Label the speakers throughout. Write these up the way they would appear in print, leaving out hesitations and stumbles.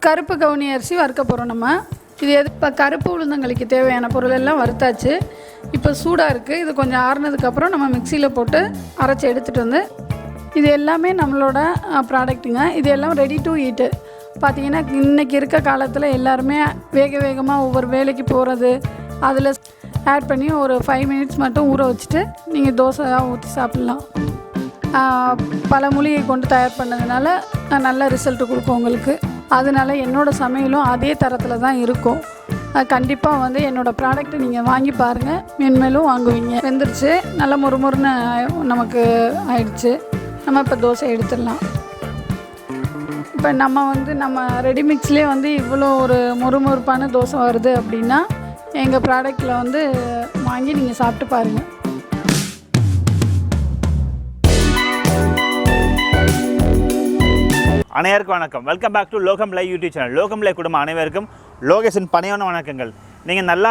Speaker 1: கருப்பு கவுனி அரிசி வறுக்க போகிறோம் நம்ம. இது இப்போ கருப்பு உளுந்தங்களிக்கு தேவையான பொருள் எல்லாம் வறுத்தாச்சு. இப்போ சூடாக இருக்குது. இது கொஞ்சம் ஆறுனதுக்கப்புறம் நம்ம மிக்சியில் போட்டு அரைச்சி எடுத்துகிட்டு வந்து இது எல்லாமே நம்மளோட ப்ராடக்ட்டுங்க. இது எல்லாம் ரெடி டு ஈட்டு. பார்த்திங்கன்னா இன்றைக்கி இருக்க காலத்தில் எல்லாருமே வேகமாக ஒவ்வொரு வேலைக்கு போகிறது, அதில் ஆட் பண்ணி ஒரு 5 மினிட்ஸ் மட்டும் ஊற வச்சுட்டு நீங்கள் தோசை ஊற்றி சாப்பிட்லாம். பல மூலிகை கொண்டு தயார் பண்ணதுனால நல்ல ரிசல்ட்டு கொடுக்கும் உங்களுக்கு. அதனால என்னோடய சமையலும் அதே தரத்தில் தான் இருக்கும். கண்டிப்பாக வந்து என்னோடய ப்ராடக்ட்டை நீங்கள் வாங்கி பாருங்கள், மென்மேலும் வாங்குவீங்க. வெந்துருச்சு, நல்லா முறுமுறுன்னு நமக்கு ஆயிடுச்சு. நம்ம இப்போ தோசை எடுத்துடலாம். இப்போ நம்ம ரெடிமிக்ஸ்லேயே வந்து இவ்வளோ ஒரு முறுமுறுப்பான தோசை வருது அப்படின்னா எங்கள் ப்ராடக்டில் வந்து வாங்கி நீங்கள் சாப்பிட்டு பாருங்கள்.
Speaker 2: அனைவருக்கும் வணக்கம். வெல்கம் பேக் டு லோகம் லைவ் யூடியூப் சேனல். லோகம் லைவ் குடும்பம் அனைவருக்கும் லோகேஷன் பணியான வணக்கங்கள். நீங்கள் நல்லா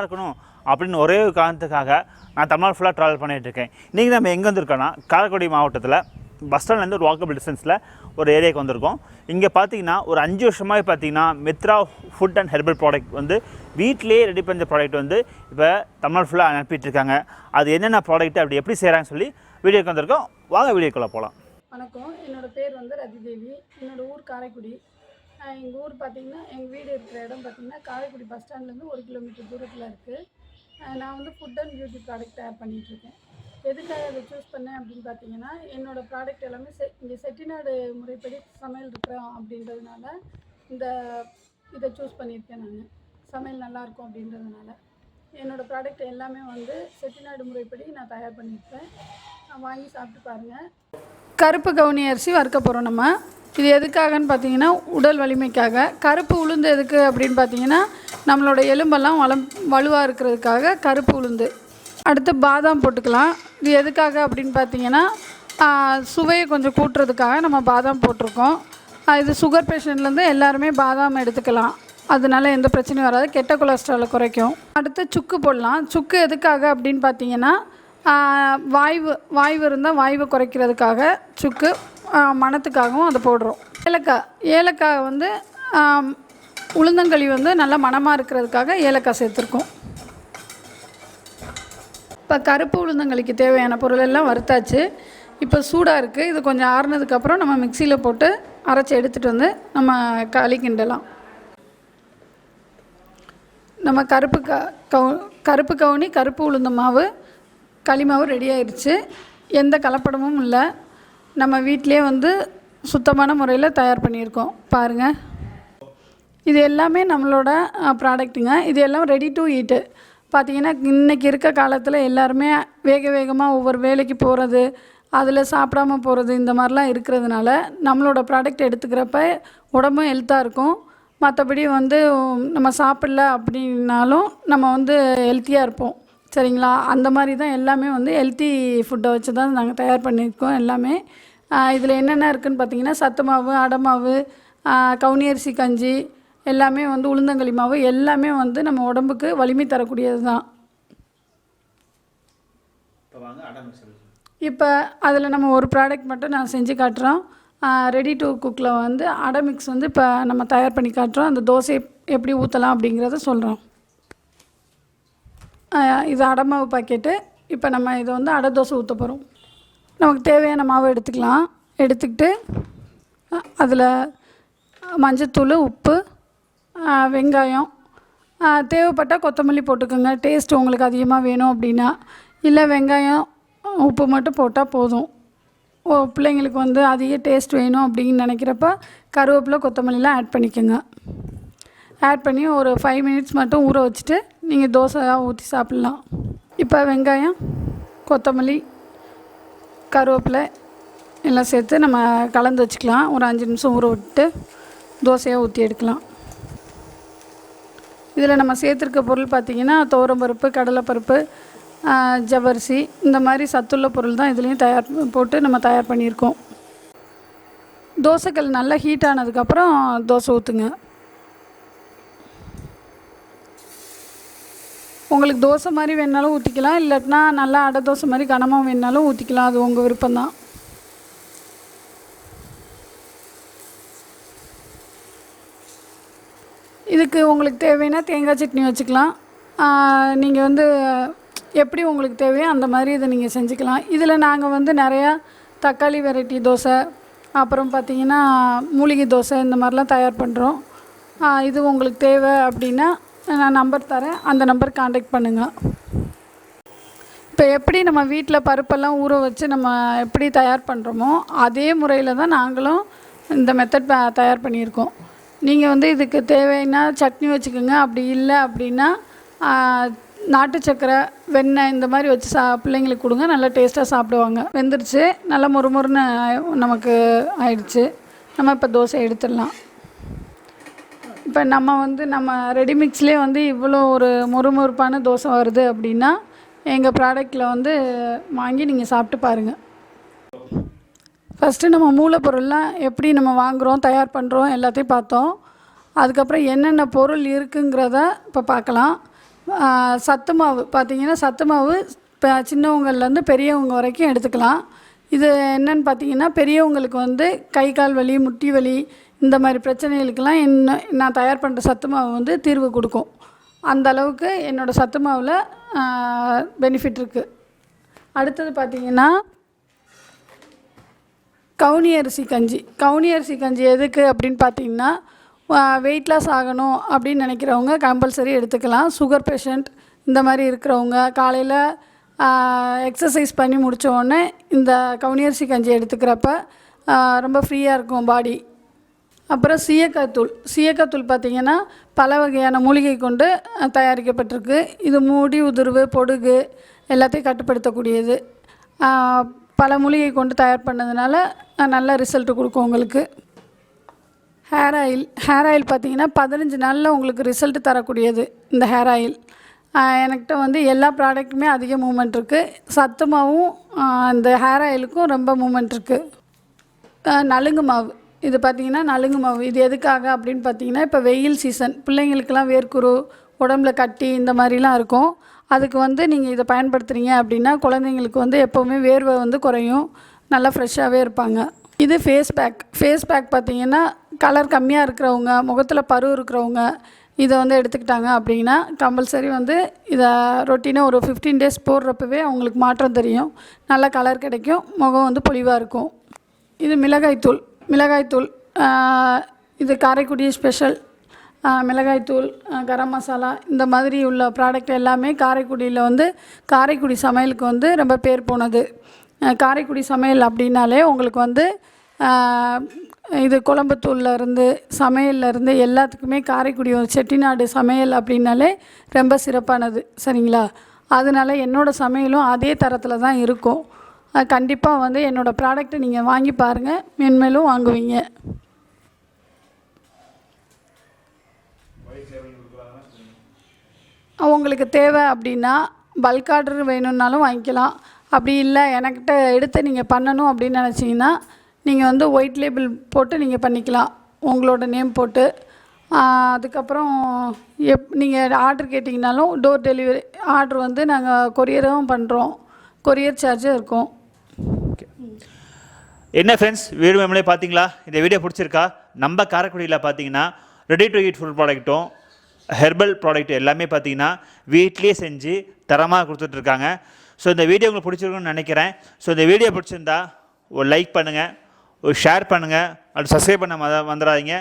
Speaker 2: இருக்கணும் அப்படின்னு ஒரே ஒரு காரணத்துக்காக நான் தமிழ்நாடு ஃபுல்லாக ட்ராவல் பண்ணிகிட்ருக்கேன். இன்றைக்கி நம்ம எங்கே வந்திருக்கோன்னா காரைக்குடி மாவட்டத்தில் பஸ் ஸ்டாண்ட்லேருந்து ஒரு வாக்கபிள் டிஸ்டன்ஸில் ஒரு ஏரியாவுக்கு வந்திருக்கோம். இங்கே பார்த்தீங்கன்னா ஒரு 5 வருஷமாக பார்த்தீங்கன்னா Mitra food and herbal product வந்து வீட்டிலேயே ரெடி பண்ண ப்ராடக்ட் வந்து இப்போ தமிழ்நாடு ஃபுல்லாக அனுப்பிட்டுருக்காங்க. அது என்னென்ன ப்ராடக்ட் அப்படி எப்படி செய்கிறாங்கன்னு சொல்லி வீடியோக்கு வந்திருக்கோம். வாங்க வீடியோக்குள்ளே போகலாம்.
Speaker 1: வணக்கம், என்னோடய பேர் வந்து ரதிதேவி. என்னோடய ஊர் காரைக்குடி. எங்கள் ஊர் பார்த்திங்கன்னா எங்கள் வீடு இருக்கிற இடம் பார்த்திங்கன்னா காரைக்குடி பஸ் ஸ்டாண்ட்லேருந்து 1 கிலோமீட்டர் தூரத்தில் இருக்குது. நான் வந்து ஃபுட் அண்ட் பியூட்டி ப்ராடக்ட் தயார் பண்ணிகிட்ருக்கேன். எதுக்காக அதை சூஸ் பண்ணேன் அப்படின்னு பார்த்தீங்கன்னா, என்னோடய ப்ராடக்ட் எல்லாமே இங்கே செட்டிநாடு முறைப்படி சமையல் இருக்கிறோம் அப்படின்றதுனால இதை சூஸ் பண்ணியிருக்கேன். நான் சமையல் நல்லாயிருக்கும் அப்படின்றதுனால என்னோடய ப்ராடக்ட் எல்லாமே வந்து செட்டிநாடு முறைப்படி நான் தயார் பண்ணியிருப்பேன். வாங்கி சாப்பிட்டு பாருங்கள். கருப்பு கவுனி அரிசி வறுக்க போகிறோம் நம்ம. இது எதுக்காகன்னு பார்த்தீங்கன்னா உடல் வலிமைக்காக. கருப்பு உளுந்து எதுக்கு அப்படின்னு பார்த்தீங்கன்னா நம்மளோட எலும்பெல்லாம் வலுவாக இருக்கிறதுக்காக கருப்பு உளுந்து. அடுத்து பாதாம் போட்டுக்கலாம். இது எதுக்காக அப்படின்னு பார்த்தீங்கன்னா சுவையை கொஞ்சம் கூட்டுறதுக்காக நம்ம பாதாம் போட்டிருக்கோம். இது சுகர் பேஷண்ட்லேருந்து எல்லாருமே பாதாம் எடுத்துக்கலாம். அதனால எந்த பிரச்சனையும் வராது, கெட்ட கொலஸ்ட்ராலை குறைக்கும். அடுத்து சுக்கு போடலாம். சுக்கு எதுக்காக அப்படின்னு பார்த்தீங்கன்னா வாய்வு இருந்தால் வாய்வை குறைக்கிறதுக்காக சுக்கு, மணத்துக்காகவும் அதை போடுறோம். ஏலக்காய் வந்து உளுந்தங்களி வந்து நல்லா மணமாக இருக்கிறதுக்காக ஏலக்காய் சேர்த்துருக்கோம். இப்போ கருப்பு உளுந்தங்களிக்கு தேவையான பொருள் எல்லாம் வறுத்தாச்சு. இப்போ சூடாக இருக்குது. இது கொஞ்சம் ஆறுனதுக்கப்புறம் நம்ம மிக்சியில் போட்டு அரைச்சி எடுத்துகிட்டு வந்து நம்ம களி கிண்டலாம். நம்ம கருப்பு கவுனி கருப்பு உளுந்த மாவு களி மாவு ரெடி ஆயிடுச்சு. எந்த கலப்படமும் இல்லை. நம்ம வீட்டிலே வந்து சுத்தமான முறையில் தயார் பண்ணியிருக்கோம். பாருங்கள், இது எல்லாமே நம்மளோட ப்ராடக்ட்டுங்க. இது எல்லாம் ரெடி டு ஈட்டு. பார்த்திங்கன்னா இன்றைக்கி இருக்க காலத்தில் எல்லாருமே வேகமாக ஒவ்வொரு வேலைக்கு போகிறது, அதில் சாப்பிடாம போகிறது, இந்த மாதிரிலாம் இருக்கிறதுனால நம்மளோட ப்ராடக்ட் எடுத்துக்கிறப்ப உடம்பும் ஹெல்த்தாக இருக்கும். மற்றபடி வந்து நம்ம சாப்பிடல அப்படின்னாலும் நம்ம வந்து ஹெல்த்தியாக இருப்போம். சரிங்களா? அந்த மாதிரி தான் எல்லாமே வந்து ஹெல்த்தி ஃபுட்டை வச்சு தான் நாங்கள் தயார் பண்ணியிருக்கோம் எல்லாமே. இதில் என்னென்ன இருக்குதுன்னு பார்த்தீங்கன்னா சத்து மாவு, அடை மாவு, கவுனி அரிசி கஞ்சி, எல்லாமே வந்து உளுந்தங்களி மாவு, எல்லாமே வந்து நம்ம உடம்புக்கு வலிமை தரக்கூடியது தான். இப்போ அதில் நம்ம ஒரு ப்ராடக்ட் மட்டும் நான் செஞ்சு காட்டுறோம். ரெடி டு குக்கில் வந்து அடை மிக்ஸ் வந்து இப்போ நம்ம தயார் பண்ணி காட்டுறோம். அந்த தோசை எப்படி ஊற்றலாம் அப்படிங்கிறத சொல்கிறோம். இது அடை மாவு பாக்கெட்டு. இப்போ நம்ம இதை வந்து அடை தோசை ஊற்ற போகிறோம். நமக்கு தேவையான மாவு எடுத்துக்கலாம். எடுத்துக்கிட்டு அதில் மஞ்சத்தூள், உப்பு, வெங்காயம், தேவைப்பட்டால் கொத்தமல்லி போட்டுக்கோங்க. டேஸ்ட் உங்களுக்கு அதிகமாக வேணும் அப்படின்னா. இல்லை வெங்காயம் உப்பு மட்டும் போட்டால் போதும். பிள்ளைங்களுக்கு வந்து அதிக டேஸ்ட் வேணும் அப்படின்னு நினைக்கிறப்ப கருவேப்பிலை, கொத்தமல்லிலாம் ஆட் பண்ணிக்கோங்க. ஆட் பண்ணி ஒரு 5 மினிட்ஸ் மட்டும் ஊற வச்சுட்டு நீங்கள் தோசை ஊற்றி சாப்பிட்லாம். இப்போ வெங்காயம், கொத்தமல்லி, கருவேப்பிலை எல்லாம் சேர்த்து நம்ம கலந்து வச்சுக்கலாம். ஒரு 5 நிமிஷம் ஊற விட்டு தோசையாக ஊற்றி எடுக்கலாம். இதில் நம்ம சேர்த்துருக்க பொருள் பார்த்திங்கன்னா துவரம்பருப்பு, கடலைப்பருப்பு, ஜவ்வரிசி, இந்த மாதிரி சத்துள்ள பொருள் தான் இதுலேயும் போட்டு நம்ம தயார் பண்ணியிருக்கோம். தோசைக்கல் நல்லா ஹீட் ஆனதுக்கப்புறம் தோசை ஊற்றுங்க. உங்களுக்கு தோசை மாதிரி வேணுனாலும் ஊற்றிக்கலாம், இல்லாட்டினா நல்லா அடை தோசை மாதிரி கனமாக வேணுனாலும் ஊற்றிக்கலாம். அது உங்கள் விருப்பம்தான். இதுக்கு உங்களுக்கு தேவைன்னா தேங்காய் சட்னி வச்சுக்கலாம். நீங்கள் வந்து எப்படி உங்களுக்கு தேவையோ அந்த மாதிரி இதை நீங்கள் செஞ்சுக்கலாம். இதில் நாங்கள் வந்து நிறையா தக்காளி வெரைட்டி தோசை, அப்புறம் பார்த்திங்கன்னா மூலிகை தோசை இந்த மாதிரிலாம் தயார் பண்ணுறோம். இது உங்களுக்கு தேவை அப்படின்னா நான் நம்பர் தரேன், அந்த நம்பர் காண்டாக்ட் பண்ணுங்கள். இப்போ எப்படி நம்ம வீட்டில் பருப்பெல்லாம் ஊற வச்சு நம்ம எப்படி தயார் பண்ணுறோமோ அதே முறையில் தான் நாங்களும் இந்த மெத்தட் தயார் பண்ணியிருக்கோம். நீங்கள் வந்து இதுக்கு தேவைன்னா சட்னி வச்சுக்கோங்க. அப்படி இல்லை அப்படின்னா நாட்டு சக்கரை, வெண்ணெய் இந்த மாதிரி வச்சு பிள்ளைங்களுக்கு கொடுங்க. நல்லா டேஸ்ட்டாக சாப்பிடுவாங்க. வெந்துருச்சு, நல்லா மொறுமொறுன்னு நமக்கு ஆயிடுச்சு. நம்ம இப்போ தோசை எடுத்துடலாம். இப்போ நம்ம ரெடிமிக்ஸ்லேயே வந்து இவ்வளோ ஒரு மொறுமொறுப்பான தோசை வருது அப்படின்னா எங்கள் ப்ராடக்டில் வந்து வாங்கி நீங்கள் சாப்பிட்டு பாருங்கள். ஃபஸ்ட்டு நம்ம மூலப்பொருள்லாம் எப்படி நம்ம வாங்குகிறோம், தயார் பண்ணுறோம் எல்லாத்தையும் பார்த்தோம். அதுக்கப்புறம் என்னென்ன பொருள் இருக்குங்கிறத இப்போ பார்க்கலாம். சத்து மாவு பார்த்திங்கன்னா, சத்து மாவு இப்போ சின்னவங்கள்லேருந்து பெரியவங்க வரைக்கும் எடுத்துக்கலாம். இது என்னென்னு பார்த்தீங்கன்னா, பெரியவங்களுக்கு வந்து கை கால் வலி, முட்டி வலி இந்த மாதிரி பிரச்சனைகளுக்கெல்லாம் நான் தயார் பண்ணுற சத்து மாவு வந்து தீர்வு கொடுக்கும். அந்த அளவுக்கு என்னோடய சத்து மாவில் பெனிஃபிட் இருக்குது. அடுத்தது பார்த்திங்கன்னா கவுனி அரிசி கஞ்சி. கவுனி அரிசி கஞ்சி எதுக்கு அப்படின்னு பார்த்தீங்கன்னா, வெயிட் லாஸ் ஆகணும் அப்படின்னு நினைக்கிறவங்க கம்பல்சரி எடுத்துக்கலாம். சுகர் பேஷண்ட் இந்த மாதிரி இருக்கிறவங்க காலையில் எக்ஸசைஸ் பண்ணி முடித்த உடனே இந்த கவுனி அரிசி கஞ்சி எடுத்துக்கிறப்ப ரொம்ப ஃப்ரீயாக இருக்கும் பாடி. அப்புறம் சீயக்காத்தூள் பார்த்திங்கன்னா பல வகையான மூலிகை கொண்டு தயாரிக்கப்பட்டிருக்கு. இது முடி உதிர்வு, பொடுகு எல்லாத்தையும் கட்டுப்படுத்தக்கூடியது. பல மூலிகை கொண்டு தயார் பண்ணதுனால நல்ல ரிசல்ட் கொடுக்கும் உங்களுக்கு. ஹேர் ஆயில் பார்த்திங்கன்னா 15 நாளில் உங்களுக்கு ரிசல்ட் தரக்கூடியது இந்த ஹேர் ஆயில். என்கிட்ட வந்து எல்லா ப்ராடக்ட்டுமே அதிக மூமெண்ட் இருக்குது. சத்துமாவும் இந்த ஹேர் ஆயிலுக்கும் ரொம்ப மூமெண்ட் இருக்குது. நலுங்கு மாவு, இது பார்த்திங்கன்னா நலுங்கு மாவு. இது எதுக்காக அப்படின்னு பார்த்தீங்கன்னா, இப்போ வெயில் சீசன், பிள்ளைங்களுக்கெல்லாம் வேர்க்குரு, உடம்புல கட்டி இந்த மாதிரிலாம் இருக்கும். அதுக்கு வந்து நீங்கள் இதை பயன்படுத்துகிறீங்க அப்படின்னா குழந்தைங்களுக்கு வந்து எப்போவுமே வேர்வை வந்து குறையும், நல்லா ஃப்ரெஷ்ஷாகவே இருப்பாங்க. இது ஃபேஸ் பேக் பார்த்திங்கன்னா கலர் கம்மியாக இருக்கிறவங்க, முகத்தில் பரு இருக்கிறவங்க இதை வந்து எடுத்துக்கிட்டாங்க அப்படின்னா கம்பல்சரி வந்து இதை ரொட்டீனாக ஒரு 15 டேஸ் போடுறப்பவே அவங்களுக்கு மாற்றம் தெரியும். நல்ல கலர் கிடைக்கும், முகம் வந்து பொலிவாக இருக்கும். இது மிளகாய்த்தூள், இது காரைக்குடி ஸ்பெஷல் மிளகாய்த்தூள், கரம் மசாலா இந்த மாதிரி உள்ள ப்ராடக்ட் எல்லாமே காரைக்குடியில் வந்து காரைக்குடி சமையலுக்கு வந்து ரொம்ப பேர் போனது. காரைக்குடி சமையல் அப்படின்னாலே உங்களுக்கு வந்து இது குழம்புத்தூள்லேருந்து சமையல்லேருந்து எல்லாத்துக்குமே காரைக்குடி செட்டிநாடு சமையல் அப்படின்னாலே ரொம்ப சிறப்பானது. சரிங்களா? அதனால என்னோடய சமையலும் அதே தரத்தில் தான் இருக்கும். கண்டிப்பாக வந்து என்னோடய ப்ராடக்ட்டை நீங்கள் வாங்கி பாருங்கள், மென்மேலும் வாங்குவீங்க. உங்களுக்கு தேவை அப்படின்னா பல்க் ஆர்டர் வேணும்னாலும் வாங்கிக்கலாம். அப்படி இல்லை எனக்கிட்ட எடுத்து நீங்கள் பண்ணணும் அப்படின்னு நினச்சிங்கன்னா நீங்கள் வந்து ஒயிட் லேபிள் போட்டு நீங்கள் பண்ணிக்கலாம், உங்களோட நேம் போட்டு. அதுக்கப்புறம் நீங்கள் ஆர்டர் கேட்டிங்கனாலும் டோர் டெலிவரி ஆர்டர் வந்து நாங்கள் கொரியரும் பண்ணுறோம், கொரியர் சார்ஜும் இருக்கும்.
Speaker 2: என்ன ஃப்ரெண்ட்ஸ், வீடியோ மேலே பார்த்தீங்களா? இந்த வீடியோ பிடிச்சிருக்கா? நம்ம காரைக்குடியில் பார்த்தீங்கன்னா ரெடி டு ஈட் ஃபுட் ப்ராடக்ட்டும் ஹெர்பல் ப்ராடக்ட் எல்லாமே பார்த்தீங்கன்னா வீட்லேயே செஞ்சு தரமாக கொடுத்துட்ருக்காங்க. ஸோ இந்த வீடியோ உங்களுக்கு பிடிச்சிருக்குன்னு நினைக்கிறேன். ஸோ இந்த வீடியோ பிடிச்சிருந்தா ஒரு லைக் பண்ணுங்கள், ஒரு ஷேர் பண்ணுங்கள், அது சப்ஸ்கிரைப் பண்ண வந்துடாதீங்க.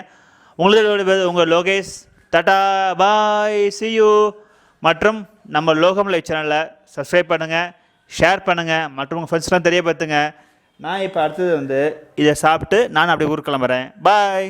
Speaker 2: உங்கள் லோகேஷ், டாடா பாய், see you. மற்றும் நம்ம லோகம் லைவ் சேனலை சப்ஸ்கிரைப் பண்ணுங்கள், ஷேர் பண்ணுங்கள், மற்றும் உங்கள் ஃப்ரெண்ட்ஸ்லாம் தெரியப்படுத்துங்க. நான் இப்போ அடுத்தது வந்து இதை சாப்பிட்டு நான் அப்படியே ஊருக்கு கிளம்புறேன். பாய்.